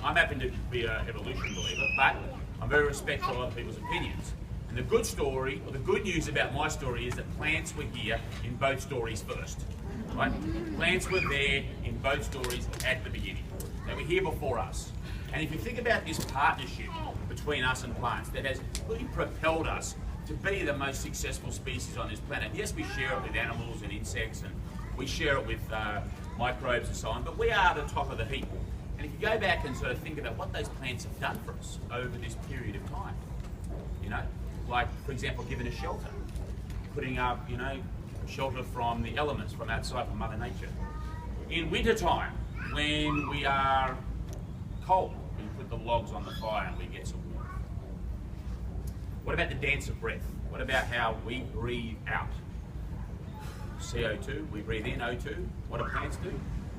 I'm happy to be an evolution believer, but I'm very respectful of other people's opinions. And the good story, or the good news about my story, is that plants were here in both stories first. Right? Plants were there in both stories at the beginning. They were here before us. And if you think about this partnership between us and plants that has really propelled us to be the most successful species on this planet. Yes, we share it with animals and insects, and we share it with microbes and so on, but we are the top of the heap. And if you go back and sort of think about what those plants have done for us over this period of time, you know, like, for example, giving us shelter, putting up, you know, shelter from the elements from outside, from Mother Nature. In wintertime, when we are cold, we put the logs on the fire and we get some warmth. What about the dance of breath? What about how we breathe out? CO2, we breathe in O2. What do plants do?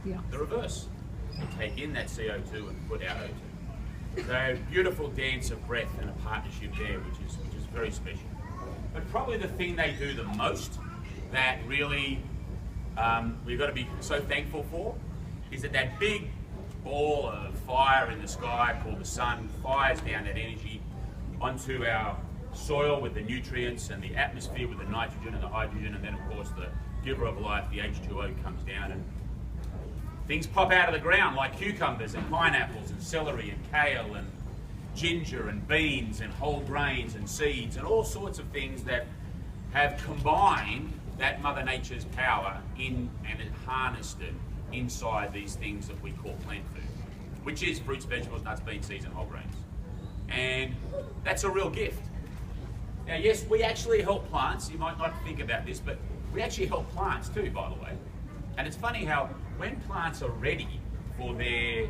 Yeah. The reverse. They take in that CO2 and put out O2. So beautiful dance of breath and a partnership there, which is very special. But probably the thing they do the most that really we've got to be so thankful for is that big ball of fire in the sky called the sun fires down that energy onto our soil with the nutrients, and the atmosphere with the nitrogen and the hydrogen, and then of course the giver of life, the H2O, comes down and things pop out of the ground like cucumbers and pineapples and celery and kale and ginger and beans and whole grains and seeds and all sorts of things that have combined that Mother Nature's power in and it harnessed it inside these things that we call plant food, which is fruits, vegetables, nuts, beans, seeds and whole grains. And that's a real gift. Now yes, we actually help plants. You might not think about this, but we actually help plants too, by the way. And it's funny how when plants are ready for their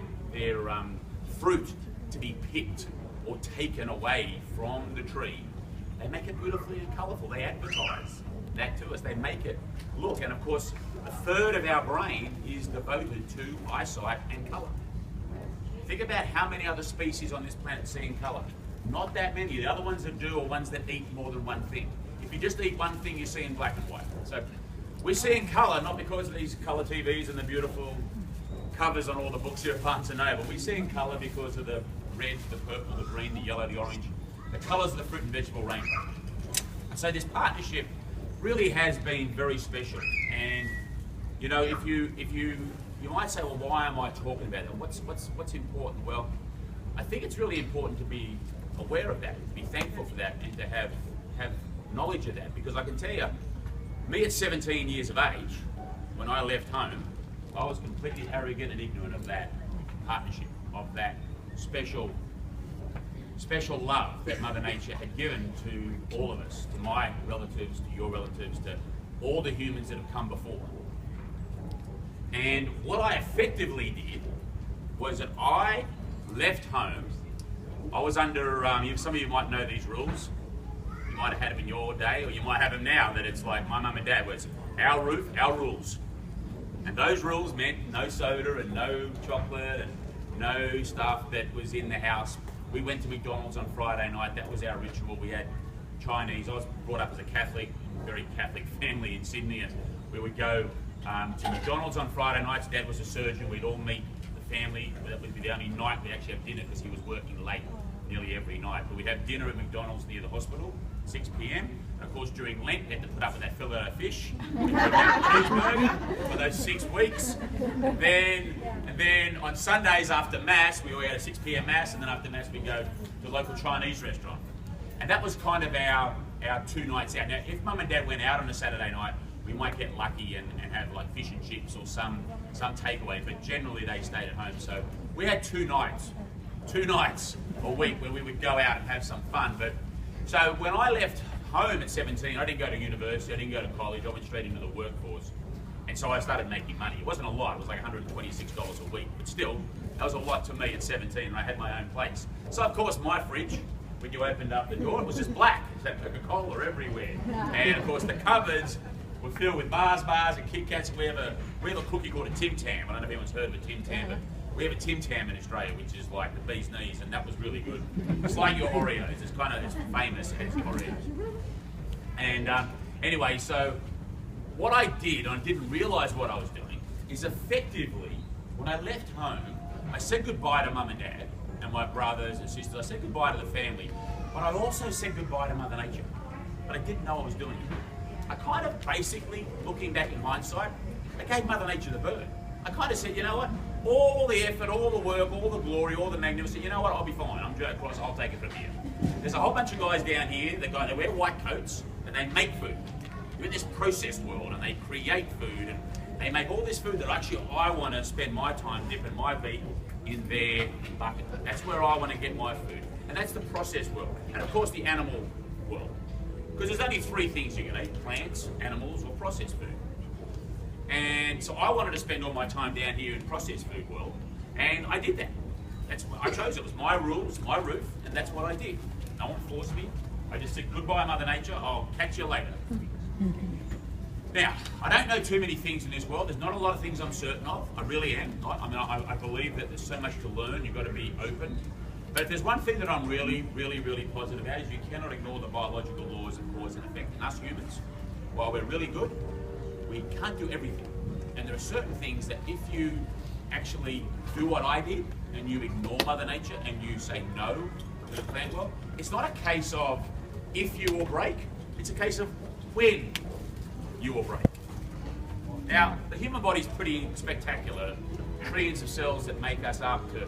fruit to be picked or taken away from the tree, they make it beautifully and colourful. They advertise that to us. They make it look. And of course, a third of our brain is devoted to eyesight and colour. Think about how many other species on this planet see in colour. Not that many. The other ones that do are ones that eat more than one thing. If you just eat one thing, you see in black and white. So we see in colour, not because of these colour TVs and the beautiful covers on all the books here at Plants and Know, but we see in colour because of the red, the purple, the green, the yellow, the orange, the colours of the fruit and vegetable rainbow. And so this partnership really has been very special. And you know, if you might say, well, why am I talking about it? What's important? Well, I think it's really important to be aware of that, to be thankful for that, and to have knowledge of that. Because I can tell you, me at 17 years of age, when I left home, I was completely arrogant and ignorant of that partnership, of that special love that Mother Nature had given to all of us, to my relatives, to your relatives, to all the humans that have come before. And what I effectively did was that I left home. I was under, some of you might know these rules. You might have had them in your day, or you might have them now, that it's like my mum and dad was, our roof, our rules. And those rules meant no soda and no chocolate and no stuff that was in the house. We went to McDonald's on Friday night. That was our ritual. We had Chinese. I was brought up as a Catholic, very Catholic family in Sydney, and we would go to McDonald's on Friday nights. Dad was a surgeon. We'd all meet the family. That would be the only night we'd actually have dinner because he was working late nearly every night. But we'd have dinner at McDonald's near the hospital, 6 p.m. And of course, during Lent, we had to put up with that fillet of fish, cheeseburger for those 6 weeks. And then on Sundays after Mass, we always had a 6 p.m. Mass, and then after Mass we go to a local Chinese restaurant. And that was kind of our 2 nights out. Now, if Mum and Dad went out on a Saturday night, we might get lucky and have like fish and chips or some takeaway, but generally they stayed at home. So we had 2 nights a week where we would go out and have some fun. But so when I left home at 17, I didn't go to university, I didn't go to college, I went straight into the workforce. And so I started making money. It wasn't a lot, it was like $126 a week, but still, that was a lot to me at 17, and I had my own place. So of course my fridge, when you opened up the door, it was just black. It had Coca-Cola everywhere. And of course the cupboards were filled with bars and Kit Kats. We have a cookie called a Tim Tam. I don't know if anyone's heard of a Tim Tam, but we have a Tim Tam in Australia, which is like the bee's knees, and that was really good. It's like your Oreos. It's famous as Oreos. And anyway, so what I did, and I didn't realise what I was doing, is effectively, when I left home, I said goodbye to mum and dad and my brothers and sisters. I said goodbye to the family, but I also said goodbye to Mother Nature. But I didn't know I was doing it. I kind of basically, looking back in hindsight, I gave Mother Nature the bird. I kind of said, you know what, all the effort, all the work, all the glory, all the magnificence, you know what, I'll be fine. I'm Joe Cross, I'll take it from here. There's a whole bunch of guys down here, they wear white coats and they make food. They're in this processed world and they create food and they make all this food that actually I want to spend my time dipping my feet in their bucket. That's where I want to get my food. And that's the processed world. And of course the animal world. Because there's only three things you can eat: plants, animals, or processed food. And so I wanted to spend all my time down here in processed food world, and I did that. That's what I chose. It was my rules, my roof, and that's what I did. No one forced me. I just said, goodbye, Mother Nature, I'll catch you later. Now, I don't know too many things in this world. There's not a lot of things I'm certain of. I really am. I believe that there's so much to learn. You've got to be open. But if there's one thing that I'm really positive about, is you cannot ignore the biological laws of cause and effect. And us humans, while we're really good, we can't do everything. And there are certain things that if you actually do what I did, and you ignore Mother Nature, and you say no to the plant world, it's not a case of if you will break, it's a case of when you will break. Now, the human body is pretty spectacular. Trillions of cells that make us up to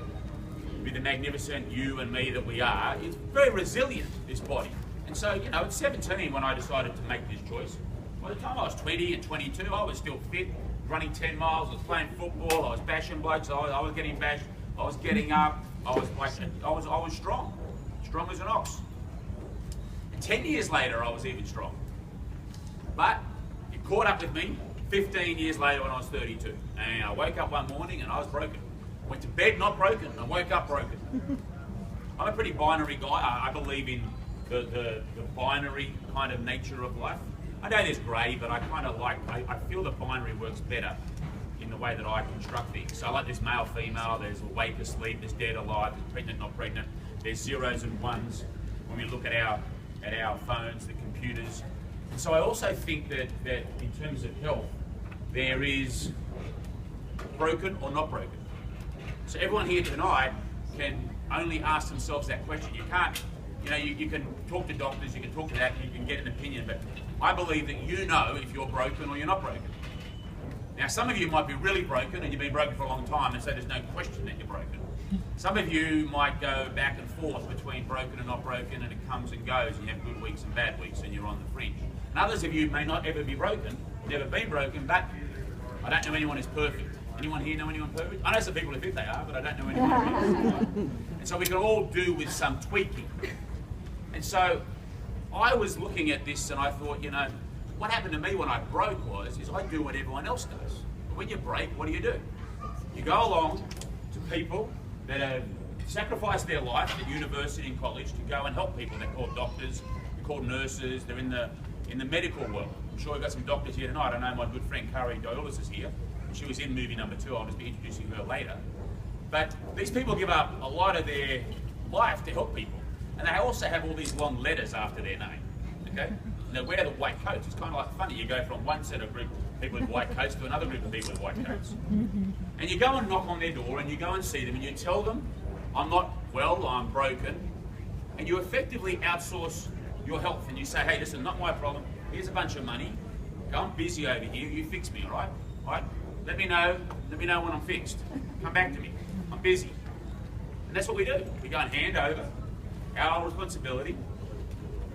be the magnificent you and me that we are. It's very resilient, this body. And so, you know, at 17 when I decided to make this choice, by the time I was 20 and 22, I was still fit, running 10 miles, I was playing football, I was bashing blokes, I was getting bashed, I was getting up, I was strong as an ox. And 10 years later, I was even strong. But it caught up with me 15 years later when I was 32. And I woke up one morning and I was broken. Went to bed not broken, I woke up broken. I'm a pretty binary guy. I believe in the binary kind of nature of life. I know there's grey, but I kind of like, I feel the binary works better in the way that I construct things. So I like this male, female, there's awake, asleep, there's dead, alive, there's pregnant, not pregnant, there's zeros and ones when we look at our phones, the computers. And so I also think that in terms of health, there is broken or not broken. So everyone here tonight can only ask themselves that question. You can't, you know, you can talk to doctors, you can talk to that, you can get an opinion, but I believe that you know if you're broken or you're not broken. Now, some of you might be really broken and you've been broken for a long time, and so there's no question that you're broken. Some of you might go back and forth between broken and not broken, and it comes and goes, and you have good weeks and bad weeks, and you're on the fringe. And others of you may not ever be broken, never been broken, but I don't know anyone who's perfect. Anyone here know anyone perfect? I know some people who think they are, but I don't know anyone who is. And so we can all do with some tweaking. And so I was looking at this and I thought, you know, what happened to me when I broke is I do what everyone else does. But when you break, what do? You go along to people that have sacrificed their life at university and college to go and help people. They're called doctors, they're called nurses, they're in the medical world. I'm sure we've got some doctors here tonight. I know my good friend Kari Diolis is here. She was in movie number 2. I'll just be introducing her later. But these people give up a lot of their life to help people. And they also have all these long letters after their name. Okay? And they wear the white coats. It's kind of like funny. You go from one set of group of people with white coats to another group of people with white coats. And you go and knock on their door and you go and see them and you tell them, I'm not well, I'm broken. And you effectively outsource your health. And you say, hey, listen, not my problem. Here's a bunch of money. Go, I'm busy over here. You fix me, all right? All right? Let me know when I'm fixed. Come back to me. I'm busy. And that's what we do. We go and hand over our responsibility.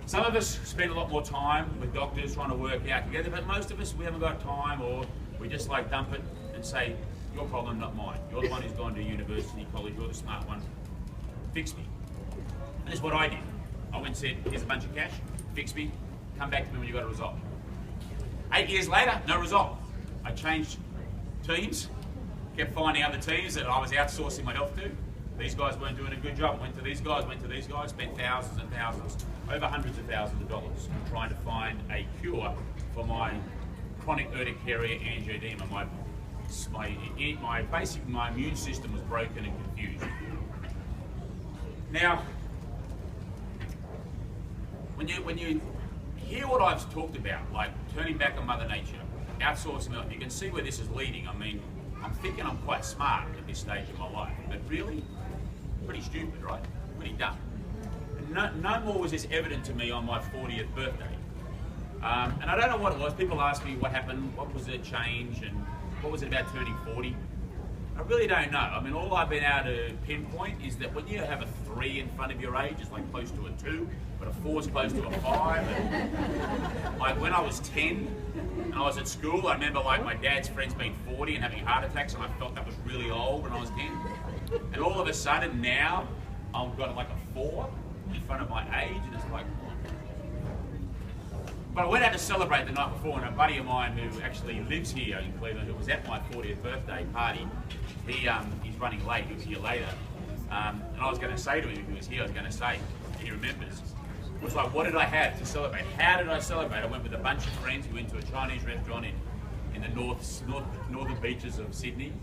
Some of us spend a lot more time with doctors trying to work out together, but most of us, we haven't got time, or we just like dump it and say, your problem, not mine. You're the one who's gone to university, college, you're the smart one. Fix me. And that's what I did. I went and said, here's a bunch of cash, fix me, come back to me when you've got a result. 8 years later, no result. I changed teams, kept finding other teams that I was outsourcing my health to. These guys weren't doing a good job. Went to these guys, spent thousands and thousands, over hundreds of thousands of dollars trying to find a cure for my chronic urticaria angioedema. My immune system was broken and confused. Now, when you hear what I've talked about, like turning back on Mother Nature, outsourcing, you can see where this is leading. I mean, I'm thinking I'm quite smart at this stage of my life, but really, pretty stupid, right? Pretty dumb. No more was this evident to me on my 40th birthday. And I don't know what it was. People ask me what happened, what was the change, and what was it about turning 40? I really don't know. I mean, all I've been able to pinpoint is that when you have a 3 in front of your age, it's like close to a 2, but a 4 is close to a 5. And like when I was 10 and I was at school, I remember like my dad's friends being 40 and having heart attacks, and I felt that was really old when I was 10. And all of a sudden now, I've got like a 4 in front of my age, and it's like, but I went out to celebrate the night before, and a buddy of mine who actually lives here in Cleveland, who was at my 40th birthday party, he's running late, he was here later, and I was going to say to him, if he was here, I was going to say, he remembers, it was like, what did I have to celebrate? How did I celebrate? I went with a bunch of friends, we went to a Chinese restaurant in the northern beaches of Sydney,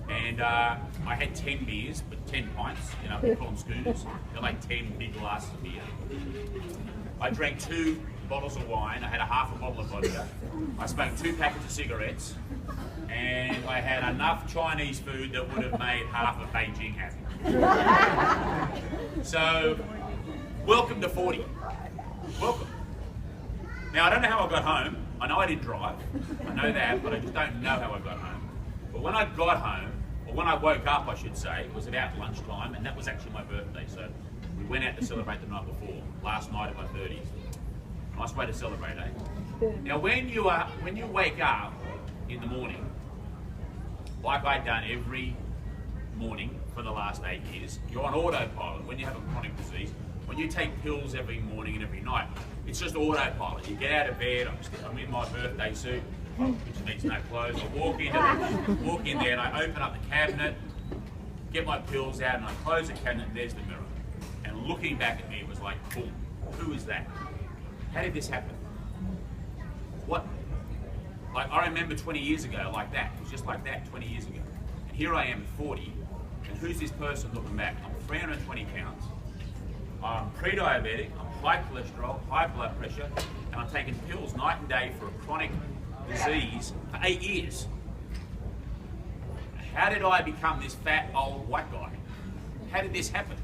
and I had 10 beers, but 10 pints, you know, we call them schooners, they're like 10 big glasses of beer. I drank 2 bottles of wine, I had a half a bottle of vodka, I smoked 2 packets of cigarettes, and I had enough Chinese food that would have made half of Beijing happy. So, welcome to 40. Welcome. Now, I don't know how I got home. I know I didn't drive. I know that, but I just don't know how I got home. But when I got home, or when I woke up, I should say, it was about lunchtime, and that was actually my birthday, so we went out to celebrate the night before, last night of my 30s. Nice way to celebrate, eh? Now, when you wake up in the morning, like I've done every morning for the last 8 years, you're on autopilot. When you have a chronic disease, when you take pills every morning and every night, it's just autopilot. You get out of bed, I'm in my birthday suit, which needs no clothes. I walk in there and I open up the cabinet, get my pills out, and I close the cabinet, and there's the mirror. And looking back at me, it was like, boom, who is that? How did this happen? What? Like, I remember 20 years ago like that. It was just like that 20 years ago. And here I am at 40, and who's this person looking back? I'm 320 pounds. I'm pre-diabetic, I'm high cholesterol, high blood pressure, and I'm taking pills night and day for a chronic disease for 8 years. How did I become this fat old white guy? How did this happen?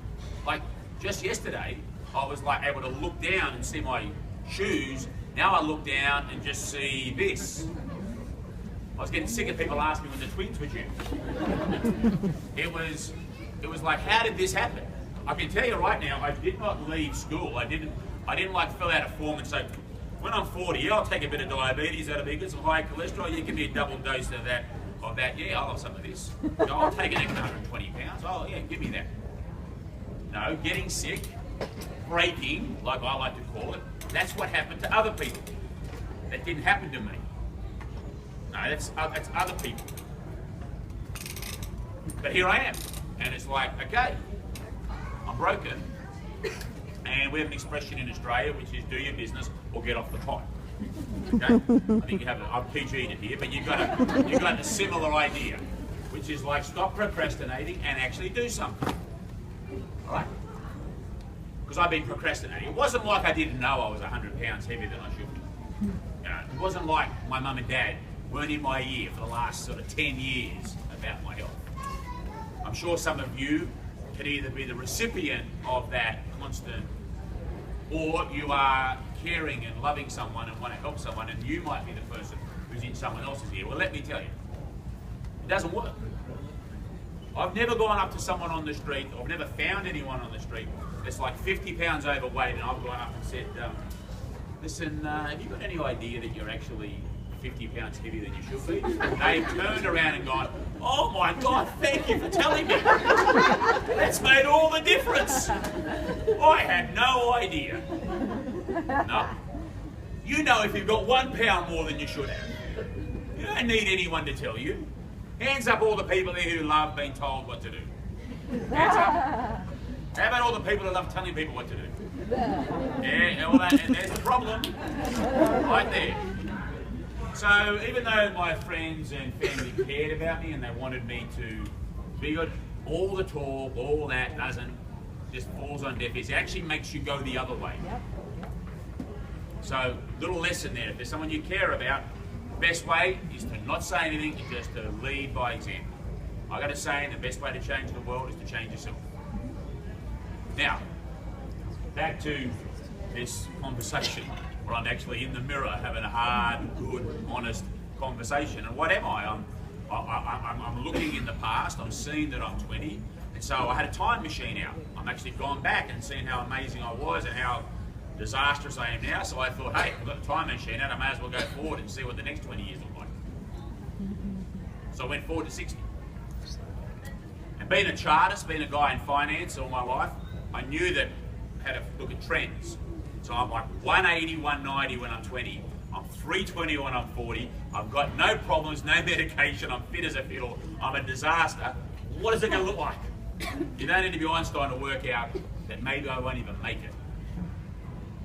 Like, just yesterday, I was like able to look down and see my shoes. Now I look down and just see this. I was getting sick of people asking me when the twins were due. It was like, how did this happen? I can tell you right now, I did not leave school. I didn't like fill out a form and say, when I'm 40, yeah, I'll take a bit of diabetes, that'll be good, some high cholesterol, you give me a double dose of that, yeah, I'll have some of this. I'll take an extra 120 pounds, oh yeah, give me that. No, getting sick, breaking, like I like to call it, that's what happened to other people. That didn't happen to me. No, that's other people. But here I am, and it's like, okay, I'm broken, and we have an expression in Australia which is do your business or get off the pot. Okay? I think you have I've PG'd it here, but you've got a similar idea, which is like stop procrastinating and actually do something. All right? Because I've been procrastinating. It wasn't like I didn't know I was 100 pounds heavier than I should be. You know, it wasn't like my mum and dad weren't in my ear for the last sort of 10 years about my health. I'm sure some of you can either be the recipient of that constant, or you are caring and loving someone and want to help someone, and you might be the person who's in someone else's ear. Well, let me tell you, it doesn't work. I've never gone up to someone on the street, or I've never found anyone on the street that's like 50 pounds overweight, and I've gone up and said, listen, have you got any idea that you're actually 50 pounds heavier than you should be? They've turned around and gone, oh my God, thank you for telling me. That's made all the difference. I had no idea. No. You know if you've got 1 pound more than you should have. You don't need anyone to tell you. Hands up all the people there who love being told what to do. Hands up. How about all the people who love telling people what to do? Yeah, all that, and there's the problem. Right there. So even though my friends and family cared about me and they wanted me to be good, all the talk, all that just falls on deaf ears. It actually makes you go the other way. So little lesson there, if there's someone you care about, best way is to not say anything and just to lead by example. I got to say, the best way to change the world is to change yourself. Now, back to this conversation where I'm in the mirror having a hard, good, honest conversation. And what am I? I'm looking in the past, I'm seeing that I'm 20, and so I had a time machine out. I'm actually gone back and seen how amazing I was and how disastrous I am now, so I thought, hey, I've got a time machine out, I may as well go forward and see what the next 20 years look like. So I went forward to 60. And being a chartist, being a guy in finance all my life, I knew that I had to look at trends. So I'm like 180, 190 when I'm 20, I'm 320 when I'm 40, I've got no problems, no medication, I'm fit as a fiddle, I'm a disaster. What is it going to look like? You don't need to be Einstein to work out that maybe I won't even make it.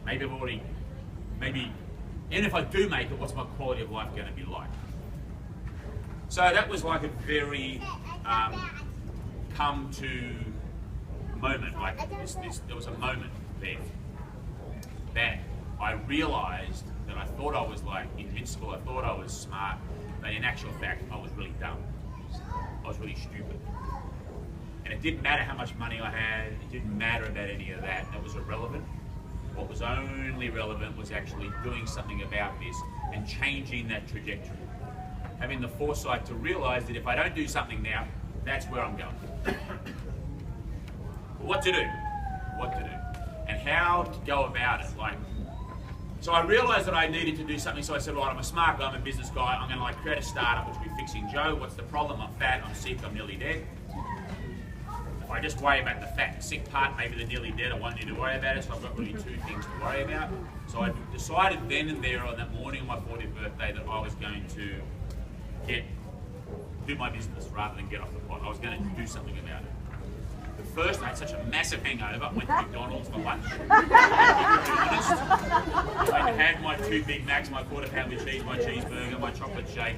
Maybe and if I do make it, what's my quality of life going to be like? So that was like a very come to moment, like there was a moment there that I realized that I thought I was like invincible, I thought I was smart, but in actual fact, I was really dumb. I was really stupid. And it didn't matter how much money I had, it didn't matter about any of that, that was irrelevant. What was only relevant was actually doing something about this and changing that trajectory. Having the foresight to realize that if I don't do something now, that's where I'm going. What to do? What to do? And how to go about it. So I realized that I needed to do something, so I said, right, I'm a smart guy, I'm a business guy, I'm going to create a startup which will be fixing Joe. What's the problem? I'm fat, I'm sick, I'm nearly dead. If I just worry about the fat and sick part, maybe they're nearly dead, I won't need to worry about it, so I've got really two things to worry about. So I decided then and there on that morning of my 40th birthday that I was going to do my business rather than get off the pot. I was going to do something about it. The first, I had such a massive hangover, I went to McDonald's for lunch. To be honest, I had my 2 Big Macs, my quarter pound with cheese, my cheeseburger, my chocolate shake,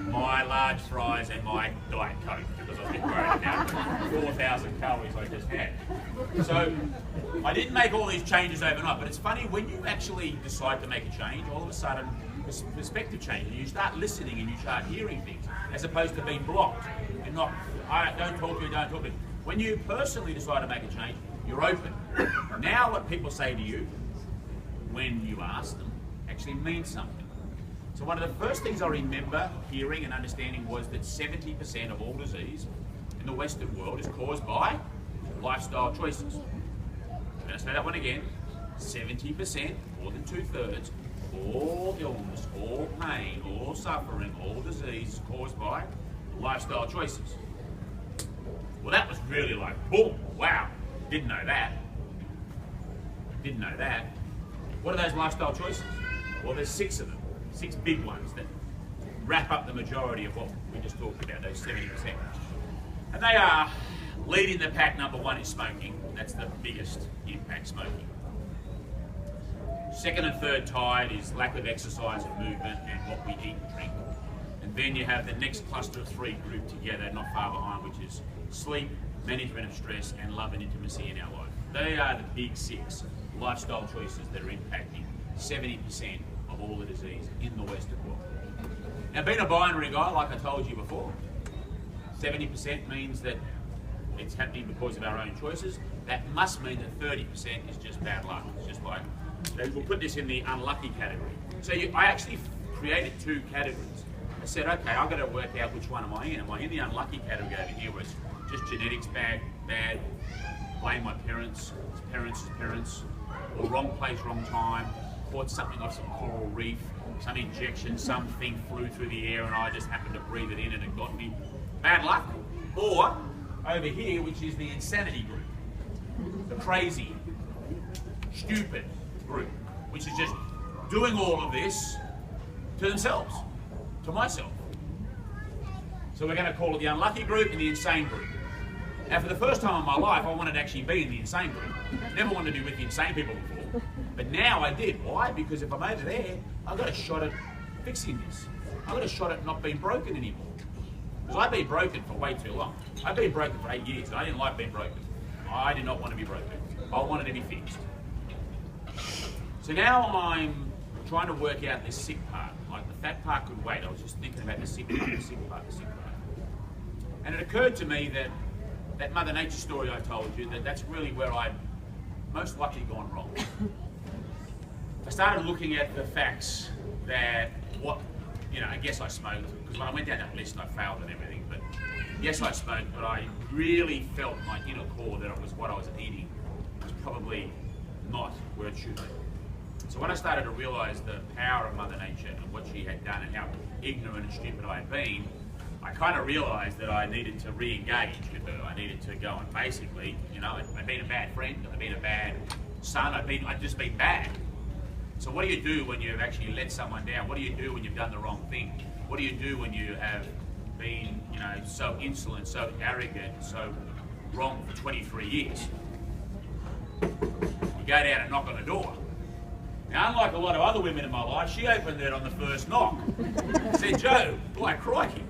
my large fries and my Diet Coke, because I was a bit worried about 4,000 calories I just had. So I didn't make all these changes overnight, but it's funny, when you actually decide to make a change, all of a sudden perspective changes. You start listening and you start hearing things, as opposed to being blocked and not, don't talk to me, don't talk to me. When you personally decide to make a change, you're open. Now what people say to you, when you ask them, actually means something. So one of the first things I remember hearing and understanding was that 70% of all disease in the Western world is caused by lifestyle choices. I'm going to say that one again. 70%, more than 2/3, all illness, all pain, all suffering, all disease is caused by lifestyle choices. Well, that was really like, boom, wow, didn't know that. Didn't know that. What are those lifestyle choices? Well, there's 6 of them, 6 big ones that wrap up the majority of what we just talked about, those 70%. And they are, leading the pack, number 1 is smoking. That's the biggest impact, smoking. Second and third tied is lack of exercise and movement and what we eat and drink. And then you have the next cluster of 3 grouped together, not far behind, which is sleep, management of stress, and love and intimacy in our life. They are the big 6 lifestyle choices that are impacting 70% of all the disease in the Western world. Now, being a binary guy, like I told you before, 70% means that it's happening because of our own choices. That must mean that 30% is just bad luck. It's just like, we'll put this in the unlucky category. So I actually created 2 categories. I said, okay, I've got to work out which one am I in. Am I in the unlucky category over here where it's just genetics bad, blame my parents, or wrong place, wrong time, caught something off some coral reef, some injection, something flew through the air and I just happened to breathe it in and it got me. Bad luck. Or over here, which is the insanity group, the crazy, stupid group, which is just doing all of this to themselves, to myself. So we're going to call it the unlucky group and the insane group. Now, for the first time in my life, I wanted to actually be in the insane group. Never wanted to be with the insane people before. But now I did. Why? Because if I'm over there, I've got a shot at fixing this. I've got a shot at not being broken anymore. Because I've been broken for way too long. I've been broken for 8 years, and I didn't like being broken. I did not want to be broken. I wanted to be fixed. So now I'm trying to work out this sick part. Like the fat part could wait. I was just thinking about the sick part, the sick part, the sick part. And it occurred to me that that Mother Nature story I told you, that's really where I'd most likely gone wrong. I started looking at the facts that I guess I smoked, because when I went down that list I failed and everything, but yes I smoked, but I really felt my inner core that it was what I was eating was probably not where it should be. So when I started to realise the power of Mother Nature and what she had done and how ignorant and stupid I had been, I kind of realised that I needed to re-engage with her. I needed to go and basically, I'd been a bad friend, I'd been a bad son, I'd just been bad. So what do you do when you've actually let someone down? What do you do when you've done the wrong thing? What do you do when you have been, so insolent, so arrogant, so wrong for 23 years? You go down and knock on the door. Now, unlike a lot of other women in my life, she opened it on the first knock. Said, Joe, boy, crikey,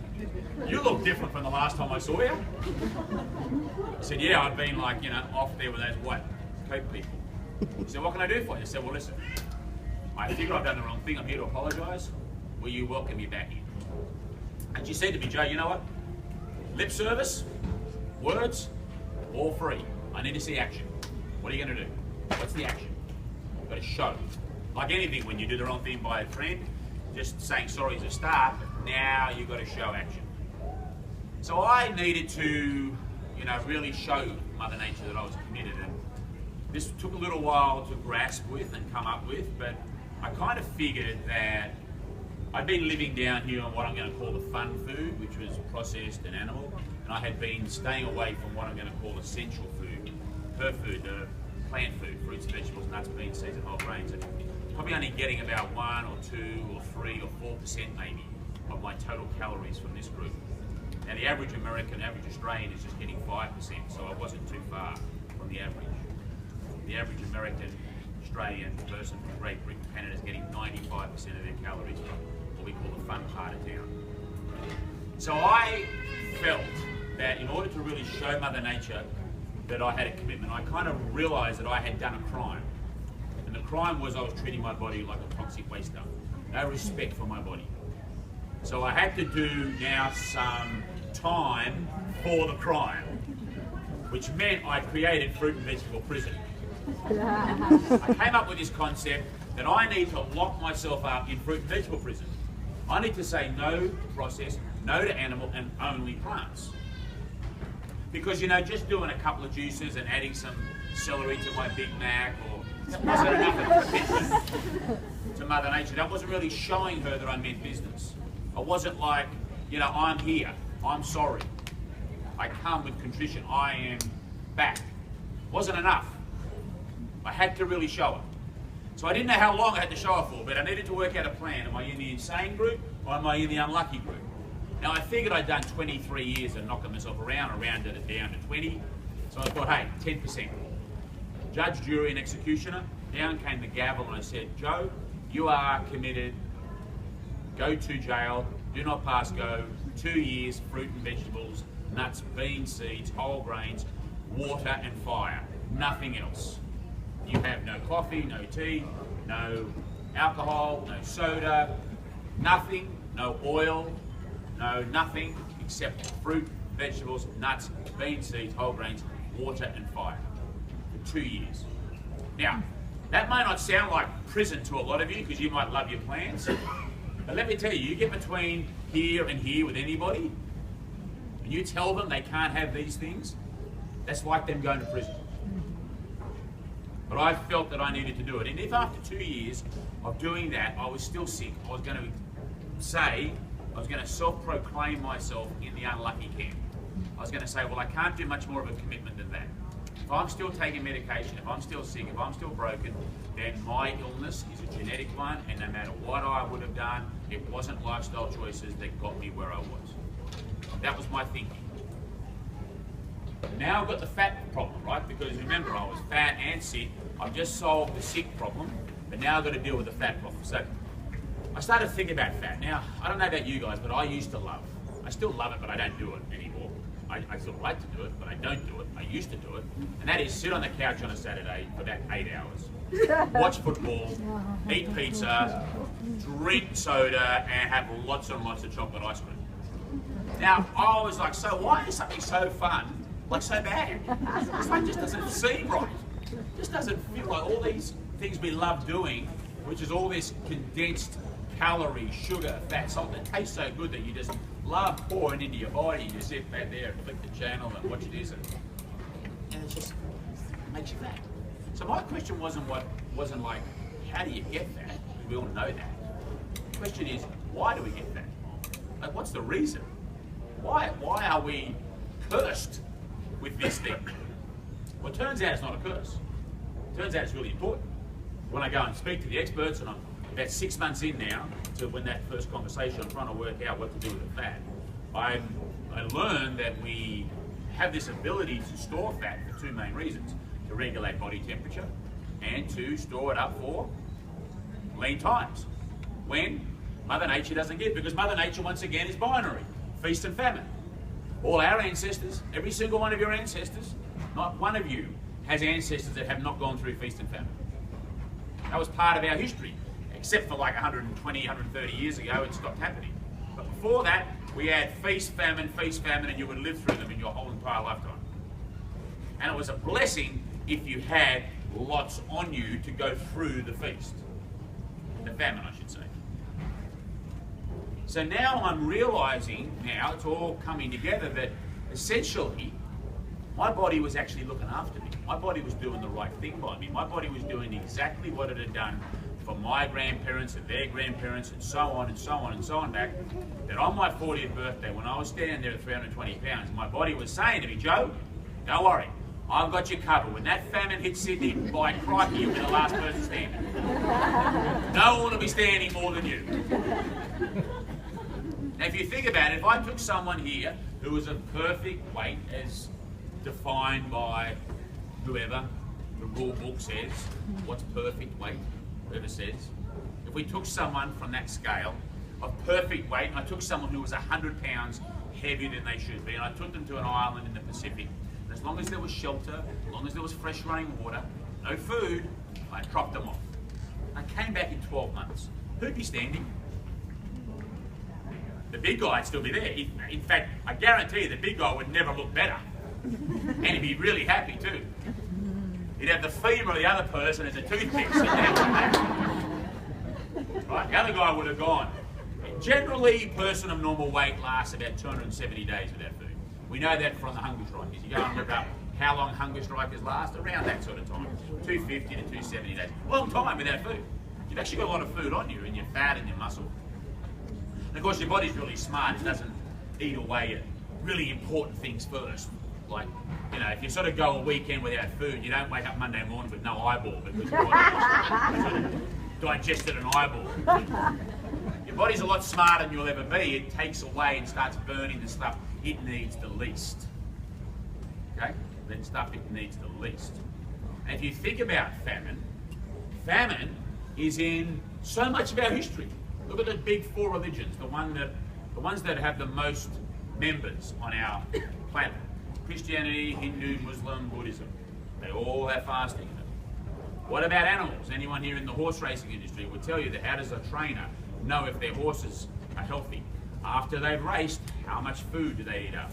you look different from the last time I saw you. I said, yeah, I've been off there with those white coat people. He said, what can I do for you? I said, well, listen, I figure I've done the wrong thing. I'm here to apologise. Will you welcome me back in? And she said to me, Joe, you know what? Lip service, words, all free. I need to see action. What are you going to do? What's the action? You've got to show. Like anything, when you do the wrong thing by a friend, just saying sorry is a start, but now you've got to show action. So I needed to, really show Mother Nature that I was committed. And this took a little while to grasp with and come up with, but I kind of figured that I'd been living down here on what I'm going to call the fun food, which was processed and animal, and I had been staying away from what I'm going to call essential food, her food, plant food, fruits, vegetables, nuts, beans, seeds, and whole grains, and probably only getting about 1 or 2 or 3 or 4% maybe of my total calories from this group. Now the average American, average Australian is just getting 5%, so I wasn't too far from the average. The average American, Australian person from Great Britain, Canada is getting 95% of their calories from what we call the fun part of town. So I felt that in order to really show Mother Nature that I had a commitment, I kind of realised that I had done a crime. And the crime was I was treating my body like a toxic waste dump. No respect for my body. So I had to do now some time for the crime, which meant I created Fruit and Vegetable Prison. I came up with this concept that I need to lock myself up in fruit and vegetable prison. I need to say no to process, no to animal, and only plants. Because just doing a couple of juices and adding some celery to my Big Mac, or that wasn't enough of a commitment to Mother Nature. That wasn't really showing her that I meant business. I wasn't like, I'm here, I'm sorry. I come with contrition, I am back. Wasn't enough. I had to really show her. So I didn't know how long I had to show her for, but I needed to work out a plan. Am I in the insane group, or am I in the unlucky group? Now I figured I'd done 23 years of knocking myself around, rounded it down to 20. So I thought, hey, 10%. Judge, jury, and executioner. Down came the gavel and I said, Joe, you are committed. Go to jail, do not pass go, 2 years, fruit and vegetables, nuts, beans, seeds, whole grains, water and fire, nothing else. You have no coffee, no tea, no alcohol, no soda, nothing, no oil, no nothing except fruit, vegetables, nuts, beans, seeds, whole grains, water and fire for 2 years. Now, that may not sound like prison to a lot of you because you might love your plans, but let me tell you, you get between here and here with anybody and you tell them they can't have these things, that's like them going to prison. But I felt that I needed to do it. And if after 2 years of doing that, I was still sick, I was going to self-proclaim myself in the unlucky camp. I was going to say, well, I can't do much more of a commitment than that. If I'm still taking medication, if I'm still sick, if I'm still broken, then my illness is a genetic one, and no matter what I would have done, it wasn't lifestyle choices that got me where I was. That was my thinking. Now I've got the fat problem, right? Because remember, I was fat and sick. I've just solved the sick problem, but now I've got to deal with the fat problem. So I started to think about fat. Now, I don't know about you guys, but I used to love. I still love it, but I don't do it anymore. I sort of like to do it, but I don't do it. I used to do it, and that is sit on the couch on a Saturday for about 8 hours, watch football, eat pizza, drink soda, and have lots and lots of chocolate ice cream. Now, I was like, so why is something so fun, like so bad? It's like, just doesn't seem right. It just doesn't feel like all these things we love doing, which is all this condensed calorie, sugar, fat, salt that tastes so good that you just love pouring into your body. You just sit back there and click the channel and watch this, and it just makes you fat. So my question wasn't like, how do you get fat? We all know that. The question is, why do we get fat? Like, what's the reason? Why are we cursed with this thing? Well, it turns out it's not a curse. It turns out it's really important. When I go and speak to the experts, and I'm about 6 months in now to when that first conversation, I'm trying to work out what to do with the fat. I learned that we have this ability to store fat for two main reasons: to regulate body temperature and to store it up for lean times, when Mother Nature doesn't give, because Mother Nature once again is binary, feast and famine. All our ancestors, every single one of your ancestors, not one of you has ancestors that have not gone through feast and famine. That was part of our history, except for like 120, 130 years ago, it stopped happening. But before that, we had feast, famine, and you would live through them in your whole entire lifetime. And it was a blessing if you had lots on you to go through the feast. The famine, I should say. So now I'm realizing, now it's all coming together, that essentially my body was actually looking after me. My body was doing the right thing by me. My body was doing exactly what it had done for my grandparents and their grandparents and so on and so on and so on back. That on my 40th birthday, when I was standing there at 320 pounds, my body was saying to me, Joe, don't worry, I've got you covered. When that famine hits Sydney, by crikey, you'll be the last person standing. No one will be standing more than you. Now, if you think about it, if I took someone here who was of perfect weight as defined by whoever the rule book says, what's perfect weight, whoever says, if we took someone from that scale of perfect weight, and I took someone who was 100 pounds heavier than they should be, and I took them to an island in the Pacific, and as long as there was shelter, as long as there was fresh running water, no food, I dropped them off. I came back in 12 months. Who'd be standing? The big guy would still be there. In fact, I guarantee you the big guy would never look better. And he'd be really happy too. He'd have the femur of the other person as a toothpick sitting there. Right? The other guy would have gone. Generally, a person of normal weight lasts about 270 days without food. We know that from the hunger strikers. You go and look up how long hunger strikers last, around that sort of time. 250 to 270 days. Long time without food. You've actually got a lot of food on you, and your fat and your muscle. And of course, your body's really smart. It doesn't eat away at really important things first. Like, you know, if you sort of go a weekend without food, you don't wake up Monday morning with no eyeball because your body sort of digested an eyeball. Your body's a lot smarter than you'll ever be. It takes away and starts burning the stuff it needs the least. Okay? The stuff it needs the least. And if you think about famine, famine is in so much of our history. Look at the big four religions, the ones that have the most members on our planet. Christianity, Hindu, Muslim, Buddhism. They all have fasting in them. What about animals? Anyone here in the horse racing industry would tell you that how does a trainer know if their horses are healthy? After they've raced, how much food do they eat up?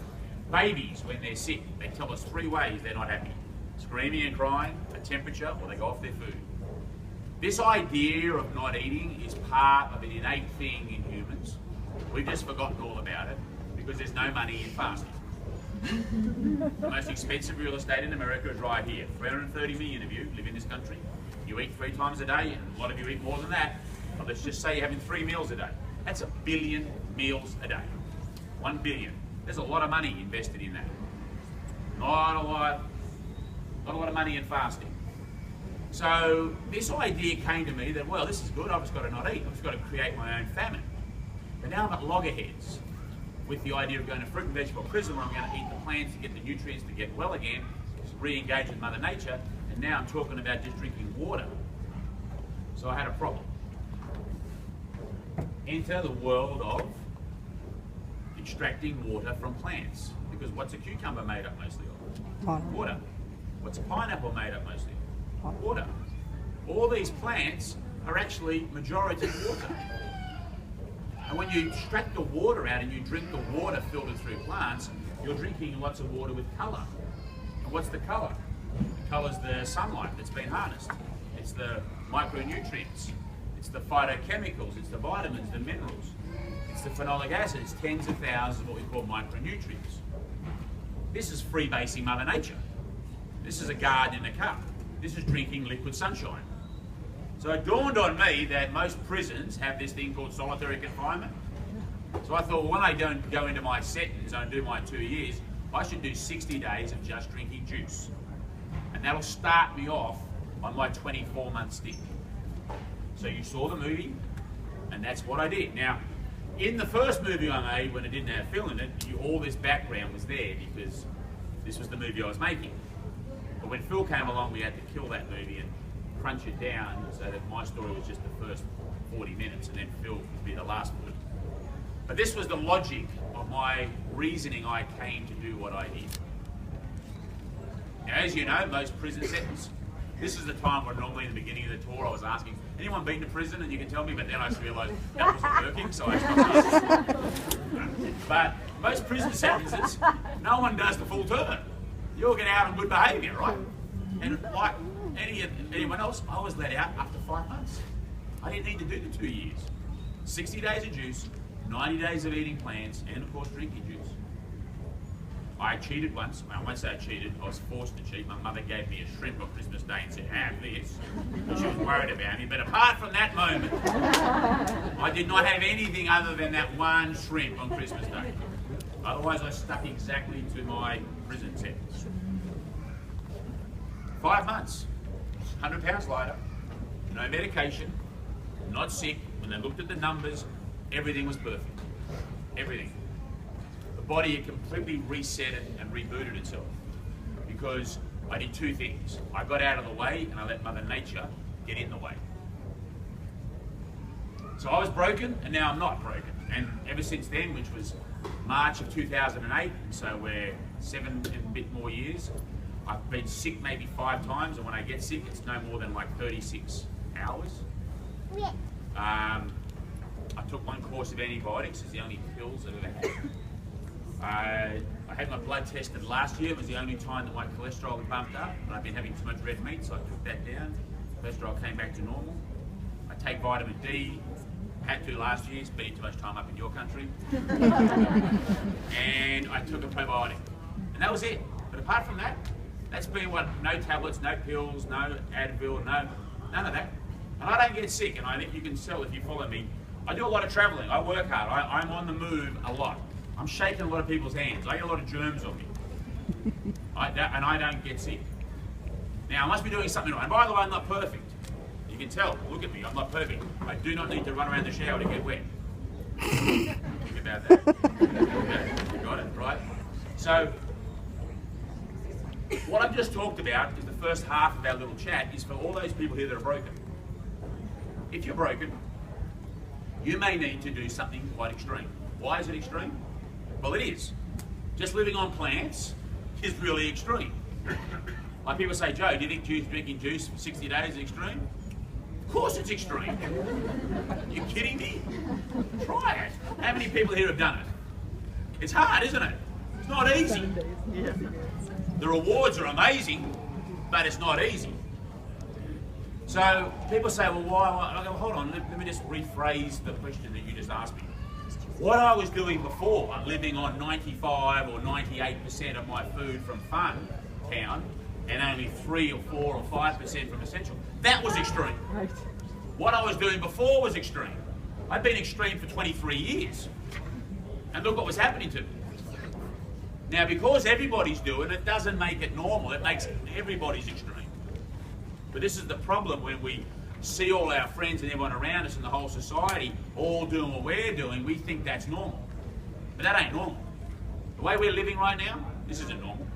Babies, when they're sick, they tell us 3 ways they're not happy. Screaming and crying, a temperature, or they go off their food. This idea of not eating is part of an innate thing in humans. We've just forgotten all about it because there's no money in fasting. The most expensive real estate in America is right here. 330 million of you live in this country. You eat 3 times a day, and a lot of you eat more than that. But let's just say you're having 3 meals a day. That's 1 billion meals a day. 1 billion. There's a lot of money invested in that. Not a lot of money in fasting. So this idea came to me that, well, this is good, I've just got to not eat. I've just got to create my own famine. But now I'm at loggerheads with the idea of going to fruit and vegetable prison where I'm going to eat the plants to get the nutrients to get well again, re-engage with Mother Nature, and now I'm talking about just drinking water. So I had a problem. Enter the world of extracting water from plants. Because what's a cucumber made up mostly of? Water. What's a pineapple made up mostly of? Water. All these plants are actually majority water. And when you extract the water out and you drink the water filtered through plants, you're drinking lots of water with colour. And what's the colour? The colour's the sunlight that's been harnessed. It's the micronutrients. It's the phytochemicals. It's the vitamins, the minerals. It's the phenolic acids, tens of thousands of what we call micronutrients. This is freebasing Mother Nature. This is a garden in a cup. This is drinking liquid sunshine. So it dawned on me that most prisons have this thing called solitary confinement. So I thought, well, when I don't go into my sentence and do my 2 years, I should do 60 days of just drinking juice. And that'll start me off on my 24-month stint. So you saw the movie, and that's what I did. Now, in the first movie I made, when it didn't have Phil in it, all this background was there because this was the movie I was making. But when Phil came along, we had to kill that movie and crunch it down so that my story was just the first 40 minutes and then Phil would be the last 40. But this was the logic of my reasoning I came to do what I did. Now, as you know, most prison sentences, this is the time where normally in the beginning of the tour I was asking, anyone been to prison? And you can tell me, but then I realised that wasn't working, so I stopped asking. But most prison sentences, no one does the full term. You all get out on good behaviour, right? And like anyone else, I was let out after 5 months. I didn't need to do the 2 years. 60 days of juice, 90 days of eating plants, and of course drinking juice. I cheated once. Well, I won't say I cheated, I was forced to cheat. My mother gave me a shrimp on Christmas Day and said, have this. And she was worried about me. But apart from that moment, I did not have anything other than that one shrimp on Christmas Day. Otherwise, I stuck exactly to my prison sentence. 5 months, 100 pounds lighter, no medication, not sick. When they looked at the numbers, everything was perfect. Everything. The body had completely reset it and rebooted itself because I did two things. I got out of the way and I let Mother Nature get in the way. So I was broken and now I'm not broken. And ever since then, which was March of 2008, so we're 7 and a bit more years, I've been sick maybe 5 times, and when I get sick, it's no more than like 36 hours. Yeah. I took 1 course of antibiotics. It's the only pills I've ever had. I had my blood tested last year. It was the only time that my cholesterol had bumped up. But I've been having too much red meat, so I took that down. Cholesterol came back to normal. I take vitamin D. Had to last year, spending too much time up in your country. And I took a probiotic. And that was it. But apart from that, that's been what, no tablets, no pills, no Advil, none of that. And I don't get sick, and I think you can tell if you follow me. I do a lot of traveling, I work hard, I'm on the move a lot. I'm shaking a lot of people's hands, I get a lot of germs on me. And I don't get sick. Now, I must be doing something right. And by the way, I'm not perfect. You can tell, look at me, I'm not perfect. I do not need to run around the shower to get wet. Think about that. Okay, got it, right? So, what I've just talked about is the first half of our little chat is for all those people here that are broken. If you're broken, you may need to do something quite extreme. Why is it extreme? Well, it is. Just living on plants is really extreme. Like people say, Joe, do you think drinking juice for 60 days is extreme? Of course it's extreme. Are you kidding me? Try it. How many people here have done it? It's hard, isn't it? It's not easy. The rewards are amazing, but it's not easy. So people say, well, why? I go, hold on, let me just rephrase the question that you just asked me. What I was doing before, living on 95 or 98% of my food from Fun Town, and only 3 or 4 or 5% from Essential, that was extreme. What I was doing before was extreme. I'd been extreme for 23 years. And look what was happening to me. Now, because everybody's doing it, doesn't make it normal. It makes everybody's extreme. But this is the problem when we see all our friends and everyone around us and the whole society all doing what we're doing, we think that's normal. But that ain't normal. The way we're living right now, this isn't normal.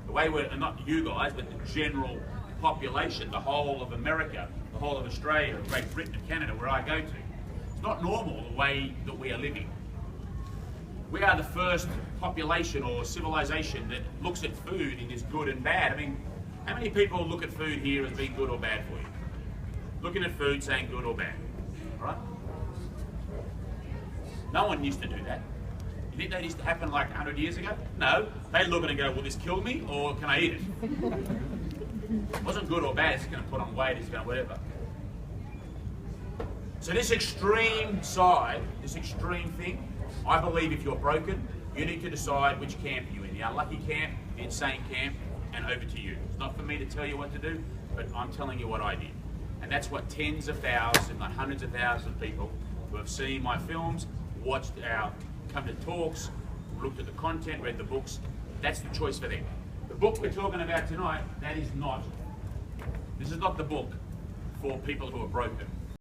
The way we're, and not you guys, but the general population, the whole of America, the whole of Australia, Great Britain and Canada, where I go to, it's not normal the way that we are living. We are the first population or civilization that looks at food in as good and bad. I mean, how many people look at food here as being good or bad for you? Looking at food saying good or bad, right? No one used to do that. You think that used to happen like 100 years ago? No. They look at it and go, will this kill me or can I eat it? It wasn't good or bad, it's going to put on weight, it's going to whatever. So this extreme side, this extreme thing, I believe if you're broken, you need to decide which camp you're in. The unlucky camp, the insane camp, and over to you. It's not for me to tell you what to do, but I'm telling you what I did. And that's what tens of thousands, if not hundreds of thousands of people who have seen my films, watched our, come to talks, looked at the content, read the books, that's the choice for them. The book we're talking about tonight, this is not the book for people who are broken.